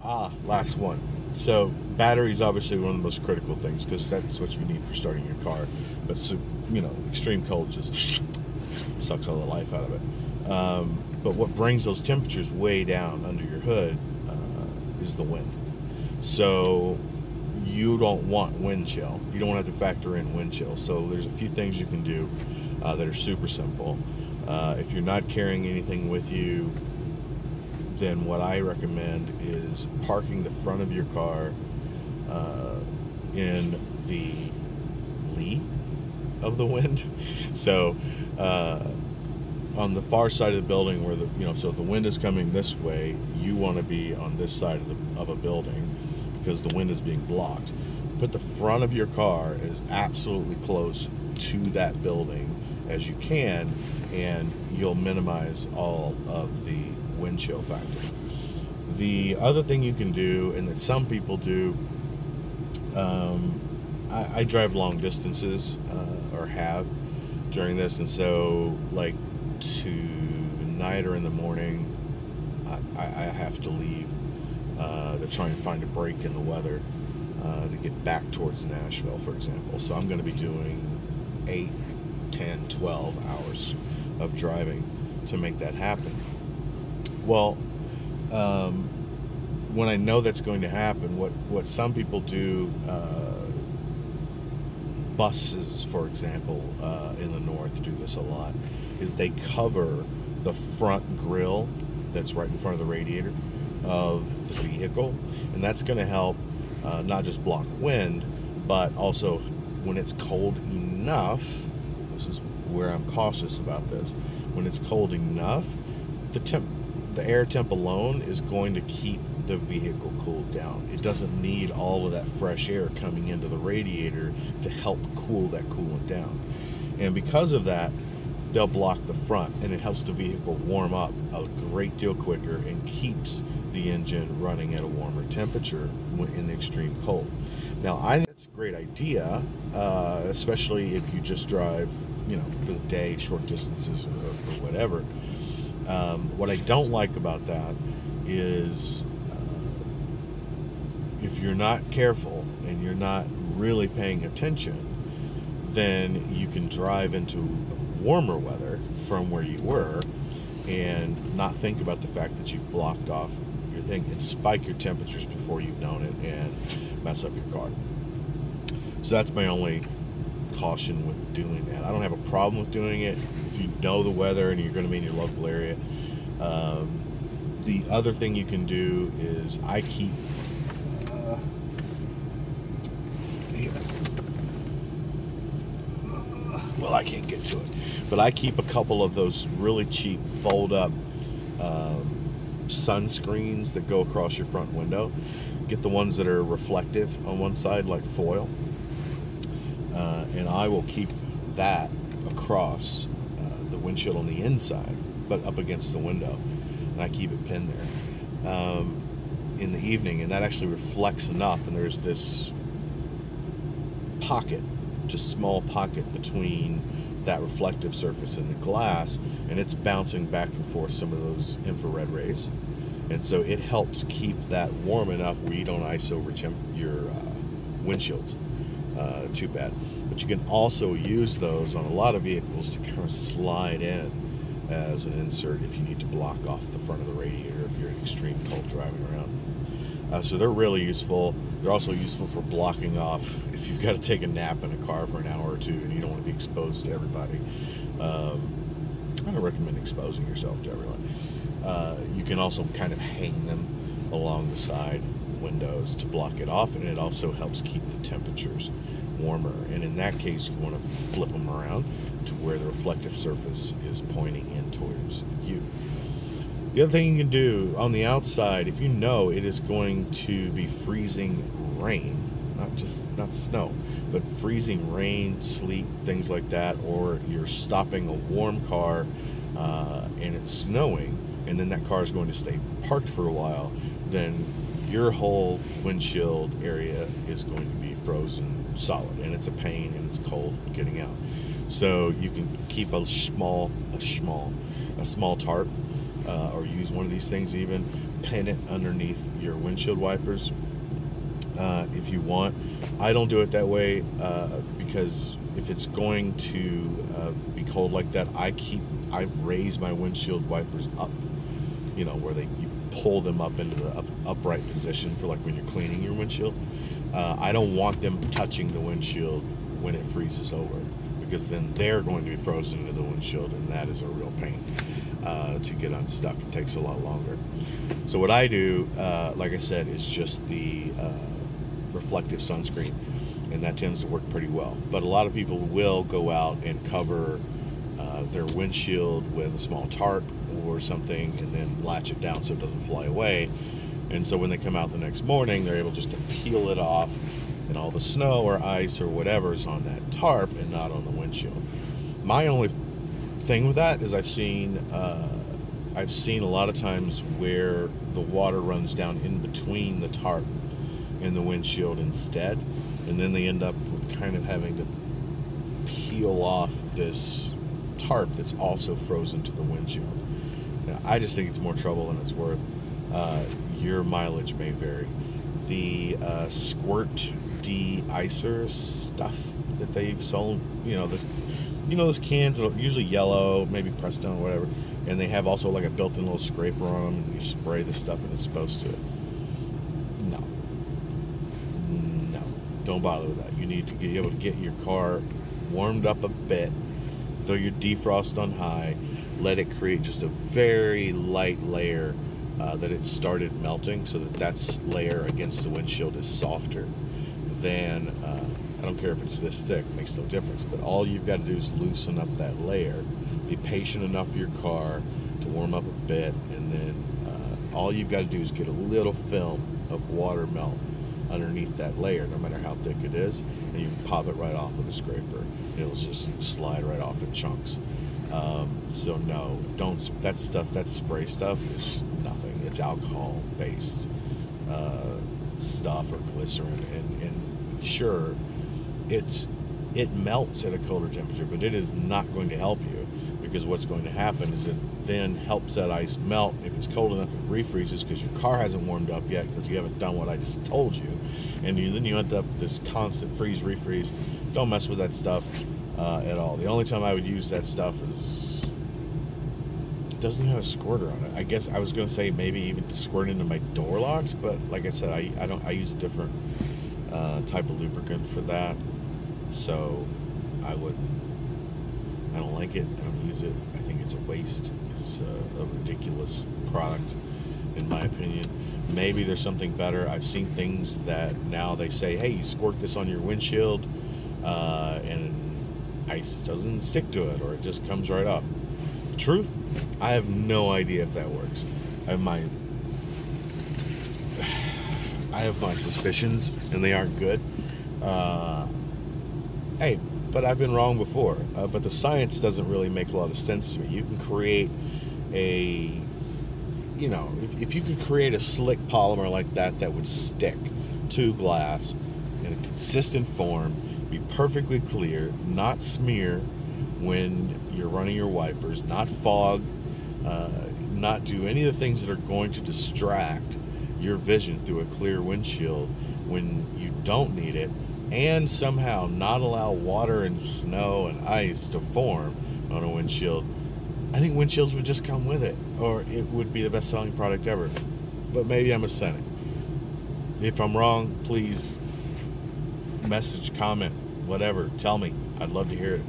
Last one. So battery is obviously one of the most critical things because that's what you need for starting your car. But so, extreme cold just sucks all the life out of it. But what brings those temperatures way down under your hood is the wind. So you don't want wind chill. You don't want to have to factor in wind chill. So there's a few things you can do that are super simple. If you're not carrying anything with you, then what I recommend is parking the front of your car in the lee of the wind. So on the far side of the building where so if the wind is coming this way, you want to be on this side of a building because the wind is being blocked. Put the front of your car as absolutely close to that building as you can, and you'll minimize all of the wind chill factor. The other thing you can do, and that some people do, I drive long distances or have during this, and so like tonight or in the morning I have to leave to try and find a break in the weather to get back towards Nashville, for example. So I'm going to be doing 8, 10, 12 hours of driving to make that happen. Well, when I know that's going to happen, what some people do, buses, for example, in the north do this a lot, is they cover the front grille that's right in front of the radiator of the vehicle, and that's going to help not just block wind, but also when it's cold enough. This is where I'm cautious about this. When it's cold enough, the air temp alone is going to keep the vehicle cooled down. It doesn't need all of that fresh air coming into the radiator to help cool that coolant down. And because of that, they'll block the front, and it helps the vehicle warm up a great deal quicker and keeps the engine running at a warmer temperature in the extreme cold. Now, I think that's a great idea, especially if you just drive, for the day, short distances or whatever. What I don't like about that is if you're not careful and you're not really paying attention, then you can drive into warmer weather from where you were and not think about the fact that you've blocked off your thing and spike your temperatures before you've known it and mess up your car. So that's my only caution with doing that. I don't have a problem with doing it if you know the weather and you're going to be in your local area. The other thing you can do is I keep well, I can't get to it, but I keep a couple of those really cheap fold-up sunscreens that go across your front window. Get the ones that are reflective on one side, like foil, and I will keep that across the windshield on the inside, but up against the window, and I keep it pinned there in the evening, and that actually reflects enough, and there's this pocket, just small pocket between that reflective surface and the glass, and it's bouncing back and forth some of those infrared rays, and so it helps keep that warm enough where you don't ice over your windshields too bad. But you can also use those on a lot of vehicles to kind of slide in as an insert if you need to block off the front of the radiator if you're in extreme cold driving around. So they're really useful. They're also useful for blocking off if you've got to take a nap in a car for an hour or two and you don't want to be exposed to everybody. I don't recommend exposing yourself to everyone. You can also kind of hang them along the side windows to block it off, and it also helps keep the temperatures warmer. And in that case, you want to flip them around to where the reflective surface is pointing in towards you. The other thing you can do on the outside, if you know it is going to be freezing rain, not snow, but freezing rain, sleet, things like that, or you're stopping a warm car and it's snowing, and then that car is going to stay parked for a while, then your whole windshield area is going to be frozen solid, and it's a pain and it's cold getting out. So you can keep a small tarp, or use one of these things even, pin it underneath your windshield wipers if you want. I don't do it that way because if it's going to be cold like that, I raise my windshield wipers up, you know, where you pull them up into the upright position for like when you're cleaning your windshield. I don't want them touching the windshield when it freezes over, because then they're going to be frozen into the windshield, and that is a real pain to get unstuck. It takes a lot longer. So what I do, like I said, is just the reflective sunscreen, and that tends to work pretty well. But a lot of people will go out and cover their windshield with a small tarp or something and then latch it down so it doesn't fly away. And so when they come out the next morning, they're able just to peel it off, and all the snow or ice or whatever is on that tarp and not on the windshield. My only thing with that is I've seen a lot of times where the water runs down in between the tarp and the windshield instead, and then they end up with kind of having to peel off this tarp that's also frozen to the windshield. Now, I just think it's more trouble than it's worth. Your mileage may vary. The squirt de-icer stuff that they've sold, those cans that are usually yellow, maybe Prestone or whatever, and they have also like a built-in little scraper on them, and you spray the stuff and it's supposed to. No, don't bother with that. You need to be able to get your car warmed up a bit, throw your defrost on high, let it create just a very light layer that it started melting, so that layer against the windshield is softer. Then I don't care if it's this thick, it makes no difference, but all you've got to do is loosen up that layer, be patient enough for your car to warm up a bit, and then all you've got to do is get a little film of water melt underneath that layer, no matter how thick it is, and you can pop it right off with a scraper, and it'll just slide right off in chunks. So no, that spray stuff is nothing. It's alcohol based stuff or glycerin, and sure, it melts at a colder temperature, but it is not going to help you, because what's going to happen is it then helps that ice melt. If it's cold enough, it refreezes because your car hasn't warmed up yet, because you haven't done what I just told you, and then you end up with this constant freeze refreeze. Don't mess with that stuff at all. The only time I would use that stuff is it doesn't have a squirter on it. I guess I was going to say maybe even to squirt into my door locks, but like I said, I use a different type of lubricant for that, so I don't like it. I don't use it. I think it's a waste. It's a ridiculous product, in my opinion. Maybe there's something better. I've seen things that now they say, hey, you squirt this on your windshield and ice doesn't stick to it, or it just comes right up. Truth, I have no idea if that works. I have my suspicions, and they aren't good. Hey, but I've been wrong before. But the science doesn't really make a lot of sense to me. You can create if you could create a slick polymer like that would stick to glass in a consistent form, be perfectly clear, not smear when you're running your wipers, not fog, not do any of the things that are going to distract your vision through a clear windshield when you don't need it, and somehow not allow water and snow and ice to form on a windshield. I think windshields would just come with it, or it would be the best selling product ever. But maybe I'm a cynic. If I'm wrong, please message, comment, whatever, tell me. I'd love to hear it.